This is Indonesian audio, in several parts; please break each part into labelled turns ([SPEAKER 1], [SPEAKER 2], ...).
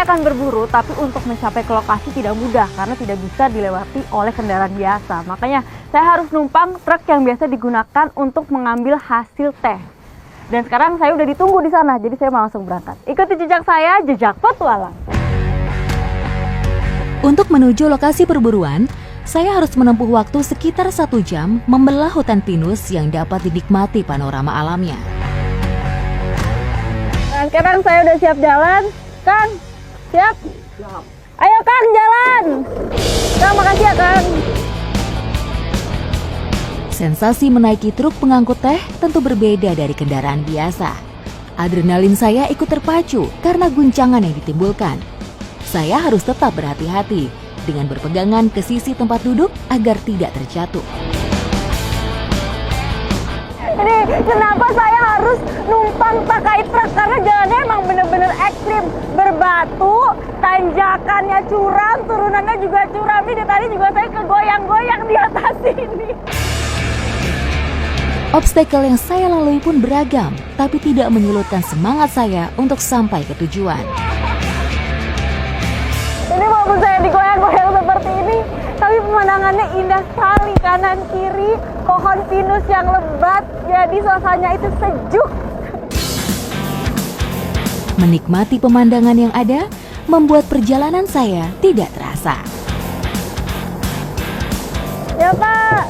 [SPEAKER 1] saya akan berburu, tapi untuk mencapai ke lokasi tidak mudah karena tidak bisa dilewati oleh kendaraan biasa. Makanya saya harus numpang truk yang biasa digunakan untuk mengambil hasil teh. Dan sekarang saya udah ditunggu di sana, jadi saya mau langsung berangkat. Ikuti jejak saya, jejak petualang.
[SPEAKER 2] Untuk menuju lokasi perburuan, saya harus menempuh waktu sekitar 1 jam membelah hutan pinus yang dapat dinikmati panorama alamnya.
[SPEAKER 1] Nah, sekarang saya udah siap jalan. Kang, siap? Siap. Ayo Kang, jalan. Kang, makasih ya Kang.
[SPEAKER 2] Sensasi menaiki truk pengangkut teh tentu berbeda dari kendaraan biasa. Adrenalin saya ikut terpacu karena guncangan yang ditimbulkan. Saya harus tetap berhati-hati dengan berpegangan ke sisi tempat duduk agar tidak terjatuh.
[SPEAKER 1] Ini kenapa saya harus numpang pakai truk? Karena jalannya emang bener-bener ekstrim. Berbatu, tanjakannya curam, turunannya juga curam. Ini tadi juga saya kegoyang-goyang di atas ini.
[SPEAKER 2] Obstacle yang saya lalui pun beragam, tapi tidak menyurutkan semangat saya untuk sampai ke tujuan.
[SPEAKER 1] Ini walaupun saya digoyang-goyang seperti ini, tapi pemandangannya indah sekali. Kanan kiri, pohon pinus yang lebat, jadi suasananya itu sejuk.
[SPEAKER 2] Menikmati pemandangan yang ada membuat perjalanan saya tidak terasa.
[SPEAKER 1] Ya Pak.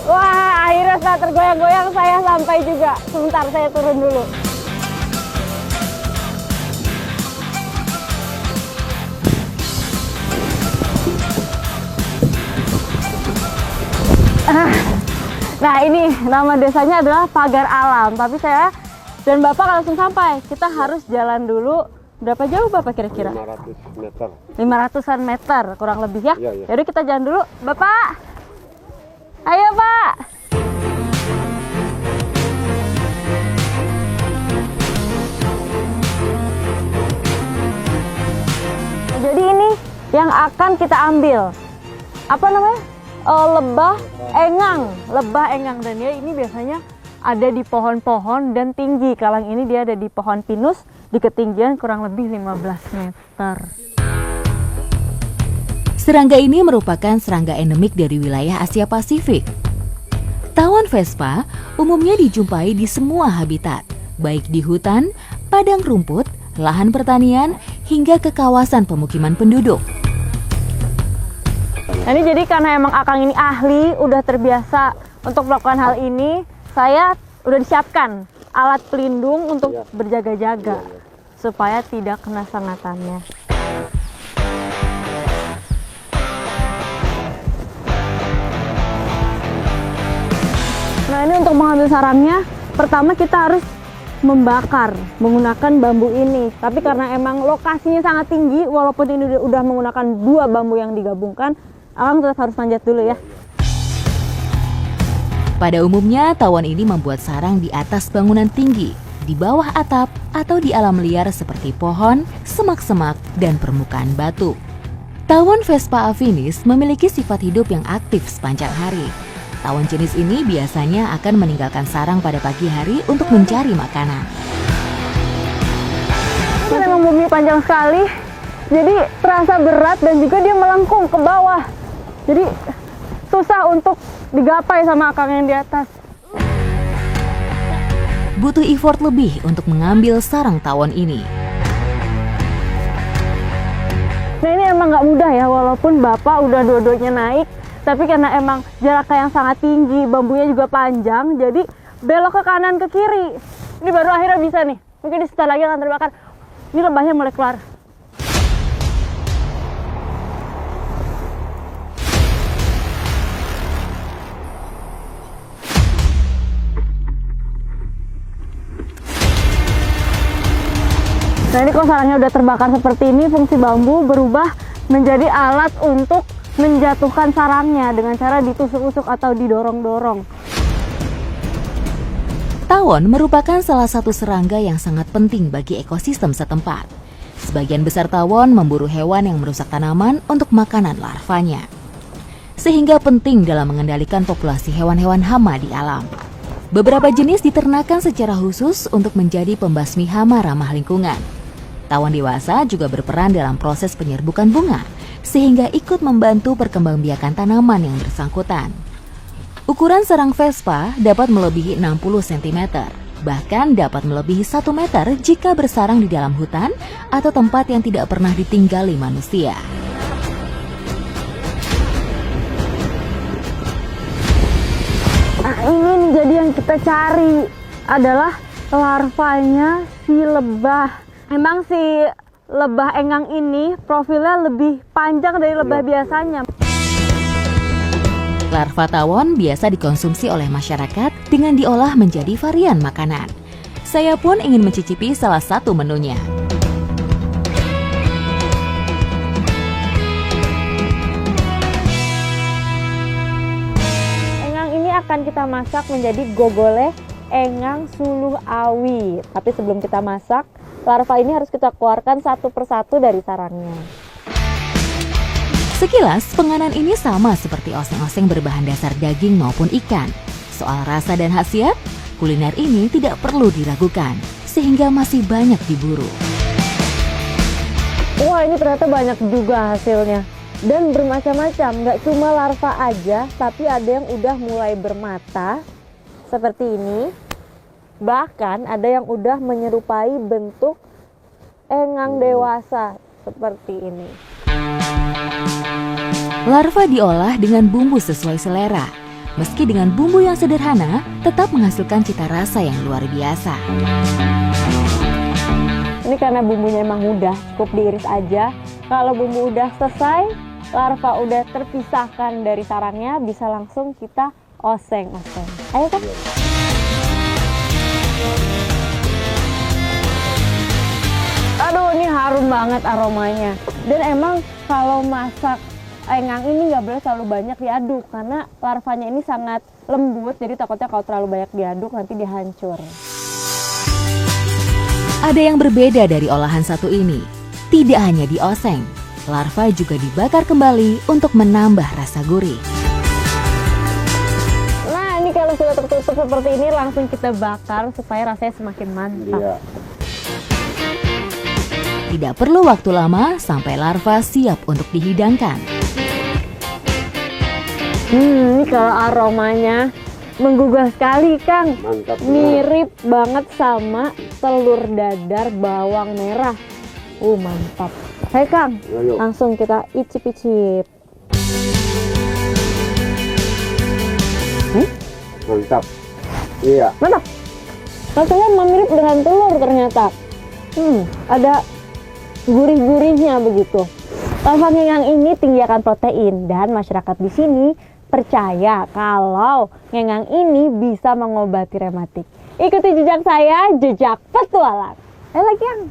[SPEAKER 1] Wah, akhirnya setelah tergoyang-goyang saya sampai juga. Sebentar, saya turun dulu. Nah, ini nama desanya adalah Pagar Alam. Tapi saya dan Bapak langsung sampai. Kita harus jalan dulu. Berapa jauh Bapak kira-kira?
[SPEAKER 3] 500 meter.
[SPEAKER 1] 500-an meter kurang lebih ya.
[SPEAKER 3] Iya.
[SPEAKER 1] Yaudah kita jalan dulu. Bapak. Ayo Pak. Jadi ini yang akan kita ambil. Apa namanya? Lebah engang. Dan ya ini biasanya ada di pohon-pohon dan tinggi. Kalang ini dia ada di pohon pinus di ketinggian kurang lebih 15 meter.
[SPEAKER 2] Serangga ini merupakan serangga endemik dari wilayah Asia Pasifik. Tawon Vespa umumnya dijumpai di semua habitat, baik di hutan, padang rumput, lahan pertanian, hingga ke kawasan pemukiman penduduk.
[SPEAKER 1] Nah, ini jadi karena emang Akang ini ahli, udah terbiasa untuk melakukan hal ini, saya udah disiapkan alat pelindung untuk berjaga-jaga supaya tidak kena sangatannya. Nah, ini untuk mengambil sarangnya, pertama kita harus membakar menggunakan bambu ini. Tapi karena emang lokasinya sangat tinggi, walaupun ini udah menggunakan 2 bambu yang digabungkan, Akang tetap harus manjat dulu ya.
[SPEAKER 2] Pada umumnya, tawon ini membuat sarang di atas bangunan tinggi, di bawah atap, atau di alam liar seperti pohon, semak-semak, dan permukaan batu. Tawon Vespa afinis memiliki sifat hidup yang aktif sepanjang hari. Tawon jenis ini biasanya akan meninggalkan sarang pada pagi hari untuk mencari makanan.
[SPEAKER 1] Ini memang bumi panjang sekali, jadi terasa berat dan juga dia melengkung ke bawah. Jadi susah untuk digapai sama Akang yang di atas.
[SPEAKER 2] Butuh effort lebih untuk mengambil sarang tawon ini.
[SPEAKER 1] Nah, ini emang nggak mudah ya, walaupun Bapak udah dua-duanya naik. Tapi karena emang jaraknya yang sangat tinggi, bambunya juga panjang, jadi belok ke kanan ke kiri. Ini baru akhirnya bisa nih. Mungkin di sebentar lagi akan terbakar. Ini lebahnya mulai keluar. Nah, ini kalau sarangnya udah terbakar seperti ini, fungsi bambu berubah menjadi alat untuk menjatuhkan sarangnya dengan cara ditusuk-tusuk atau didorong-dorong.
[SPEAKER 2] Tawon merupakan salah satu serangga yang sangat penting bagi ekosistem setempat. Sebagian besar tawon memburu hewan yang merusak tanaman untuk makanan larvanya. Sehingga penting dalam mengendalikan populasi hewan-hewan hama di alam. Beberapa jenis diternakan secara khusus untuk menjadi pembasmi hama ramah lingkungan. Tawon dewasa juga berperan dalam proses penyerbukan bunga, sehingga ikut membantu perkembangbiakan tanaman yang bersangkutan. Ukuran sarang Vespa dapat melebihi 60 cm, bahkan dapat melebihi 1 meter jika bersarang di dalam hutan atau tempat yang tidak pernah ditinggali manusia.
[SPEAKER 1] Nah, ini nih jadi yang kita cari adalah larvanya si lebah. Emang si lebah engang ini profilnya lebih panjang dari lebah biasanya.
[SPEAKER 2] Larva tawon biasa dikonsumsi oleh masyarakat dengan diolah menjadi varian makanan. Saya pun ingin mencicipi salah satu menunya.
[SPEAKER 1] Engang ini akan kita masak menjadi gogole engang suluh awi. Tapi sebelum kita masak, larva ini harus kita keluarkan satu persatu dari sarangnya.
[SPEAKER 2] Sekilas, penganan ini sama seperti oseng-oseng berbahan dasar daging maupun ikan. Soal rasa dan khasiat, kuliner ini tidak perlu diragukan, sehingga masih banyak diburu.
[SPEAKER 1] Wah, ini ternyata banyak juga hasilnya. Dan bermacam-macam, nggak cuma larva aja, tapi ada yang udah mulai bermata, seperti ini. Bahkan ada yang udah menyerupai bentuk engang dewasa, seperti ini.
[SPEAKER 2] Larva diolah dengan bumbu sesuai selera. Meski dengan bumbu yang sederhana, tetap menghasilkan cita rasa yang luar biasa.
[SPEAKER 1] Ini karena bumbunya emang mudah, cukup diiris aja. Kalau bumbu udah selesai, larva udah terpisahkan dari sarangnya, bisa langsung kita oseng-oseng. Ayo kan? Aduh, ini harum banget aromanya. Dan emang kalau masak engang ini nggak boleh terlalu banyak diaduk karena larvanya ini sangat lembut, jadi takutnya kalau terlalu banyak diaduk nanti dia hancur.
[SPEAKER 2] Ada yang berbeda dari olahan satu ini. Tidak hanya dioseng, larva juga dibakar kembali untuk menambah rasa gurih.
[SPEAKER 1] Nah, ini kalau sudah tertutup seperti ini langsung kita bakar supaya rasanya semakin mantap.
[SPEAKER 3] Iya.
[SPEAKER 2] Tidak perlu waktu lama sampai larva siap untuk dihidangkan.
[SPEAKER 1] Ini kalau aromanya menggugah sekali, Kang.
[SPEAKER 3] Mantap.
[SPEAKER 1] Mirip banget sama telur dadar bawang merah. Mantap. Hai, Kang.
[SPEAKER 3] Ayo.
[SPEAKER 1] Langsung kita icip-icip.
[SPEAKER 3] Mantap. Iya.
[SPEAKER 1] Mantap. Rasanya mirip dengan telur ternyata. Ada gurih-gurihnya begitu. Larva ngengang ini tinggi akan protein dan masyarakat di sini percaya kalau ngengang ini bisa mengobati rematik. Ikuti jejak saya, jejak petualang. Ayo lagi, Yang.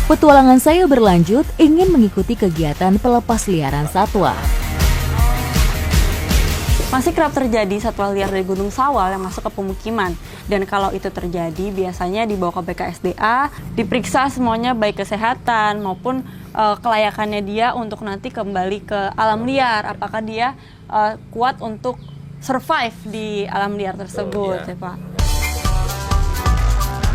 [SPEAKER 2] Petualangan saya berlanjut ingin mengikuti kegiatan pelepas liaran satwa.
[SPEAKER 4] Masih kerap terjadi satwa liar dari Gunung Sawal yang masuk ke pemukiman. Dan kalau itu terjadi, biasanya dibawa ke BKSDA, diperiksa semuanya baik kesehatan maupun kelayakannya dia untuk nanti kembali ke alam liar. Apakah dia kuat untuk survive di alam liar tersebut, ya Pak.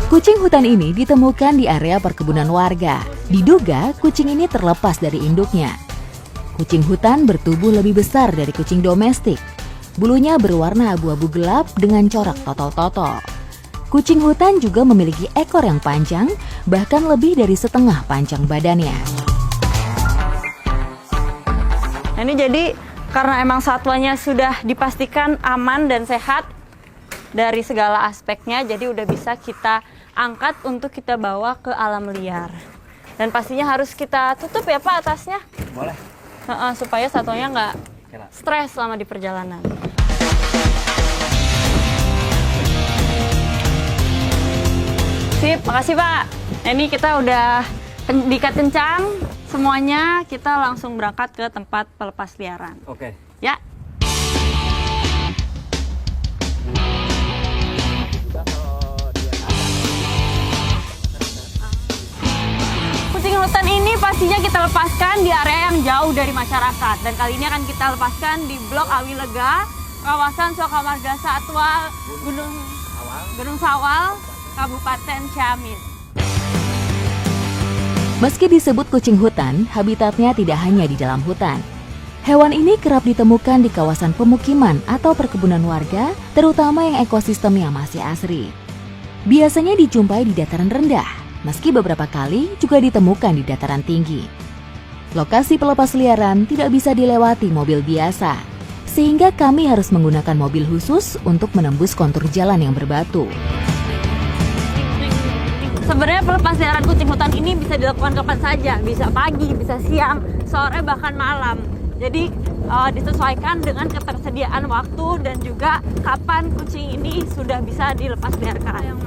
[SPEAKER 2] Kucing hutan ini ditemukan di area perkebunan warga. Diduga kucing ini terlepas dari induknya. Kucing hutan bertubuh lebih besar dari kucing domestik. Bulunya berwarna abu-abu gelap dengan corak totol-totol. Kucing hutan juga memiliki ekor yang panjang, bahkan lebih dari setengah panjang badannya.
[SPEAKER 4] Nah, ini jadi karena emang satwanya sudah dipastikan aman dan sehat dari segala aspeknya, jadi udah bisa kita angkat untuk kita bawa ke alam liar. Dan pastinya harus kita tutup ya Pak atasnya.
[SPEAKER 5] Boleh.
[SPEAKER 4] Supaya satwanya nggak stres selama di perjalanan. Sip, makasih Pak. Ini kita udah diikat kencang semuanya, kita langsung berangkat ke tempat pelepas liaran.
[SPEAKER 5] Oke.
[SPEAKER 4] Ya. hutan ini pastinya kita lepaskan di area yang jauh dari masyarakat. Dan kali ini akan kita lepaskan di Blok Awilega, kawasan Sokamarga Satwa Gunung Sawal, Kabupaten Ciamis.
[SPEAKER 2] Meski disebut kucing hutan, habitatnya tidak hanya di dalam hutan. Hewan ini kerap ditemukan di kawasan pemukiman atau perkebunan warga, terutama yang ekosistemnya masih asri. Biasanya dijumpai di dataran rendah, meski beberapa kali juga ditemukan di dataran tinggi. Lokasi pelepas liaran tidak bisa dilewati mobil biasa, sehingga kami harus menggunakan mobil khusus untuk menembus kontur jalan yang berbatu.
[SPEAKER 4] Sebenarnya pelepas liaran kucing hutan ini bisa dilakukan kapan saja, bisa pagi, bisa siang, sore, bahkan malam. Jadi disesuaikan dengan ketersediaan waktu dan juga kapan kucing ini sudah bisa dilepas liarkan.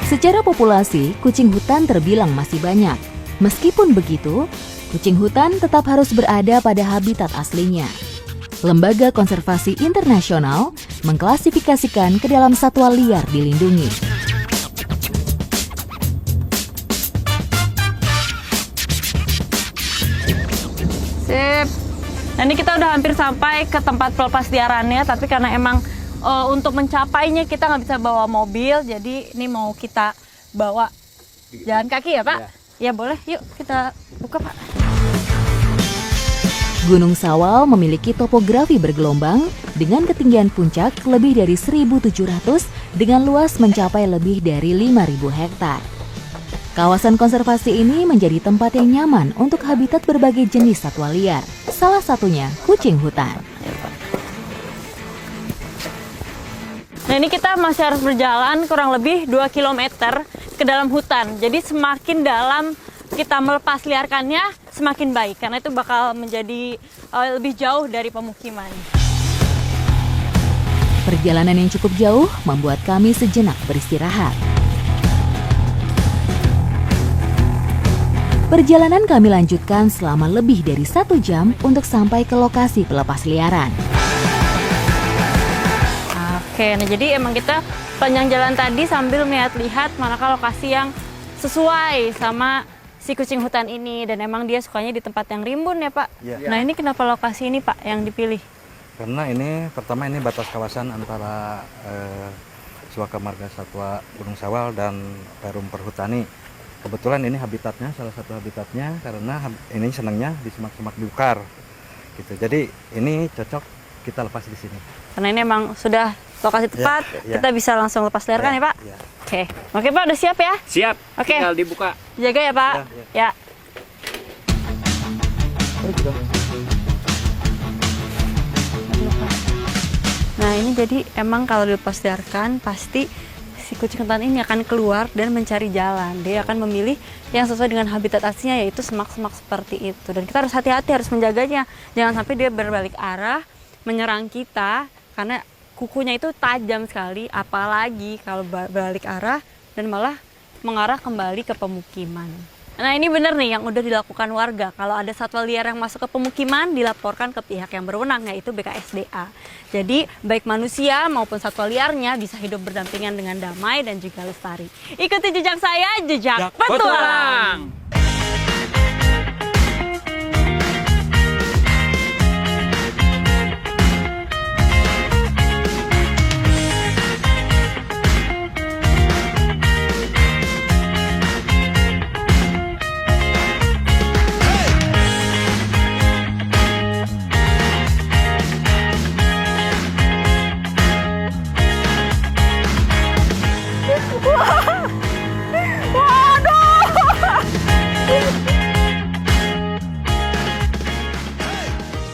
[SPEAKER 2] Secara populasi, kucing hutan terbilang masih banyak. Meskipun begitu, kucing hutan tetap harus berada pada habitat aslinya. Lembaga Konservasi Internasional mengklasifikasikan ke dalam satwa liar dilindungi.
[SPEAKER 4] Sip. Nah, ini kita udah hampir sampai ke tempat pelepas liarannya, tapi karena emang untuk mencapainya kita nggak bisa bawa mobil, jadi ini mau kita bawa jalan kaki ya Pak? Ya boleh, yuk kita buka Pak.
[SPEAKER 2] Gunung Sawal memiliki topografi bergelombang dengan ketinggian puncak lebih dari 1.700 dengan luas mencapai lebih dari 5.000 hektar. Kawasan konservasi ini menjadi tempat yang nyaman untuk habitat berbagai jenis satwa liar, salah satunya kucing hutan.
[SPEAKER 4] Nah, ini kita masih harus berjalan kurang lebih 2 km ke dalam hutan. Jadi semakin dalam kita melepas liarkannya, semakin baik, karena itu bakal menjadi lebih jauh dari pemukiman.
[SPEAKER 2] Perjalanan yang cukup jauh membuat kami sejenak beristirahat. Perjalanan kami lanjutkan selama lebih dari 1 jam untuk sampai ke lokasi pelepas liaran.
[SPEAKER 4] Oke, nah jadi emang kita panjang jalan tadi sambil melihat-lihat manakah lokasi yang sesuai sama si kucing hutan ini. Dan emang dia sukanya di tempat yang rimbun ya Pak?
[SPEAKER 5] Ya.
[SPEAKER 4] Nah ini kenapa lokasi ini Pak yang dipilih?
[SPEAKER 5] Karena ini pertama ini batas kawasan antara Sokamarga Satwa Gunung Sawal dan Perum Perhutani. Kebetulan ini habitatnya, salah satu habitatnya, karena ini senangnya di semak-semak belukar gitu. Jadi ini cocok kita lepas di sini.
[SPEAKER 4] Karena ini emang sudah lokasi tepat,
[SPEAKER 5] ya.
[SPEAKER 4] Kita bisa langsung lepas liarkan ya Pak?
[SPEAKER 5] Ya.
[SPEAKER 4] Oke Pak, udah siap ya?
[SPEAKER 6] Siap,
[SPEAKER 4] Oke.
[SPEAKER 6] tinggal dibuka.
[SPEAKER 4] Jaga ya Pak? Ya. Nah ini jadi emang kalau dilepas liarkan pasti si kucing hutan ini akan keluar dan mencari jalan. Dia akan memilih yang sesuai dengan habitat aslinya, yaitu semak-semak seperti itu. Dan kita harus hati-hati, harus menjaganya. Jangan sampai dia berbalik arah, menyerang kita, karena kukunya itu tajam sekali, apalagi kalau berbalik arah dan malah mengarah kembali ke pemukiman. Nah ini benar nih yang udah dilakukan warga. Kalau ada satwa liar yang masuk ke pemukiman, dilaporkan ke pihak yang berwenang, yaitu BKSDA. Jadi baik manusia maupun satwa liarnya bisa hidup berdampingan dengan damai dan juga lestari. Ikuti jejak saya, jejak petualang. Wah,